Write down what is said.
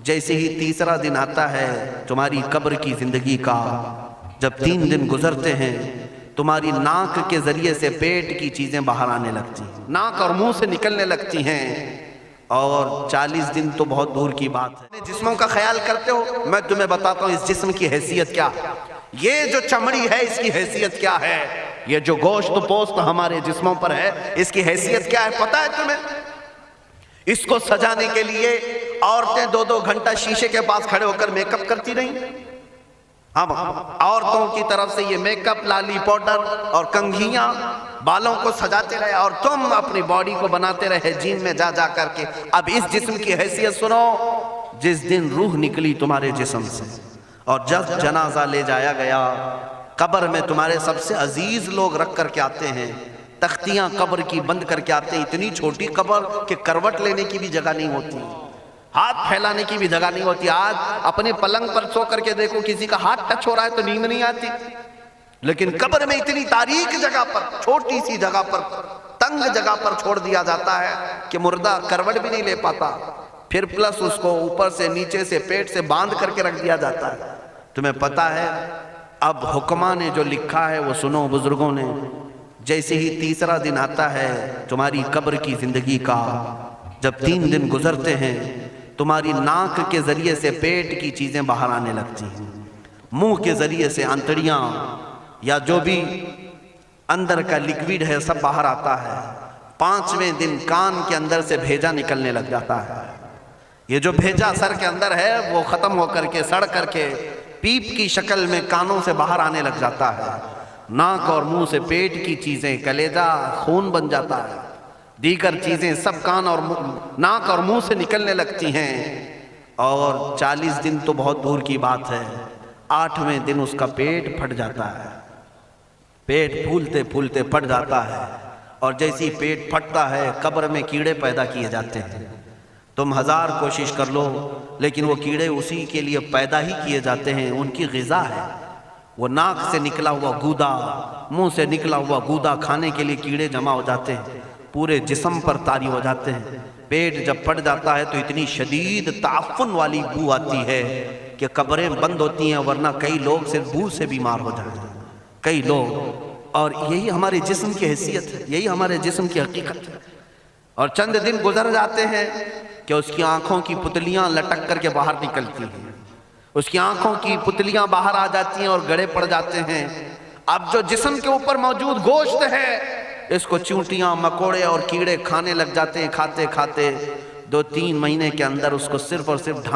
جیسے ہی تیسرا دن آتا ہے تمہاری قبر کی زندگی کا، جب 3 دن گزرتے ہیں تمہاری ناک کے ذریعے سے پیٹ کی چیزیں باہر آنے لگتی ہیں، ناک اور منہ سے نکلنے لگتی ہیں، اور 40 دن تو بہت دور کی بات ہے۔ جسموں کا خیال کرتے ہو، میں تمہیں بتاتا ہوں اس جسم کی حیثیت کیا ہے، یہ جو چمڑی ہے اس کی حیثیت کیا ہے، یہ جو گوشت پوست ہمارے جسموں پر ہے اس کی حیثیت کیا ہے پتہ ہے تمہیں؟ اس کو سجانے کے لیے عورتیں 2-2 گھنٹہ شیشے کے پاس کھڑے ہو کر میک اپ کرتی رہیں۔ اب عورتوں کی طرف سے یہ میک اپ، لالی پاؤڈر اور کنگھیاں بالوں کو سجاتے رہے، اور تم اپنی باڈی کو بناتے رہے جیم میں جا جا کر کے۔ اب اس جسم کی حیثیت سنو، جس دن روح نکلی تمہارے جسم سے اور جب جنازہ لے جایا گیا، قبر میں تمہارے سب سے عزیز لوگ رکھ کر کے آتے ہیں، تختیاں قبر کی بند کر کے آتے ہیں، اتنی چھوٹی قبر کہ کروٹ لینے کی بھی جگہ نہیں ہوتی، ہاتھ پھیلانے کی بھی جگہ نہیں ہوتی۔ آج اپنے پلنگ پر سو کر کے دیکھو، کسی کا ہاتھ ٹچ ہو رہا ہے تو نیند نہیں آتی، لیکن قبر میں اتنی تاریک جگہ پر، چھوٹی سی جگہ پر، تنگ جگہ پر چھوڑ دیا جاتا ہے کہ مردہ کروٹ بھی نہیں لے پاتا، پھر پلس اس کو اوپر سے نیچے سے پیٹ سے باندھ کر کے رکھ دیا جاتا ہے۔ تمہیں پتہ ہے اب حکماں نے جو لکھا ہے وہ سنو بزرگوں نے، جیسے ہی تیسرا دن آتا ہے تمہاری قبر کی زندگی کا، جب 3 دن گزرتے ہیں تمہاری ناک کے ذریعے سے پیٹ کی چیزیں باہر آنے لگتی ہیں، منہ کے ذریعے سے انتڑیاں یا جو بھی اندر کا لیکویڈ ہے سب باہر آتا ہے۔ 5ویں دن کان کے اندر سے بھیجا نکلنے لگ جاتا ہے، یہ جو بھیجا سر کے اندر ہے وہ ختم ہو کر کے سڑ کر کے پیپ کی شکل میں کانوں سے باہر آنے لگ جاتا ہے، ناک اور منہ سے پیٹ کی چیزیں، کلیجہ خون بن جاتا ہے، دیگر چیزیں سب کان اور ناک اور منہ سے نکلنے لگتی ہیں، اور 40 دن تو بہت دور کی بات ہے، 8ویں دن اس کا پیٹ پھٹ جاتا ہے، پیٹ پھولتے پھولتے پھٹ جاتا ہے، اور جیسی پیٹ پھٹتا ہے قبر میں کیڑے پیدا کیے جاتے ہیں۔ تم 1000 کوشش کر لو لیکن وہ کیڑے اسی کے لیے پیدا ہی کیے جاتے ہیں، ان کی غذا ہے، وہ ناک سے نکلا ہوا گودا، منہ سے نکلا ہوا گودا کھانے کے لیے کیڑے جمع ہو جاتے ہیں، پورے جسم پر طاری ہو جاتے ہیں۔ پیٹ جب پھٹ جاتا ہے تو اتنی شدید تعفن والی بو آتی ہے کہ قبریں بند ہوتی ہیں، ورنہ کئی لوگ صرف بو سے بیمار ہو جاتے ہیں، کئی لوگ۔ اور یہی ہمارے جسم کی حیثیت ہے، یہی ہمارے جسم کی حقیقت ہے۔ اور چند دن گزر جاتے ہیں کہ اس کی آنکھوں کی پتلیاں لٹک کر کے باہر نکلتی ہیں، اس کی آنکھوں کی پتلیاں باہر آ جاتی ہیں اور گڑے پڑ جاتے ہیں۔ اب جو جسم کے اوپر موجود گوشت ہے اس کو چونٹیاں، مکوڑے اور کیڑے کھانے لگ جاتے ہیں، کھاتے کھاتے 2-3 مہینے کے اندر اس کو صرف اور صرف ڈھانچے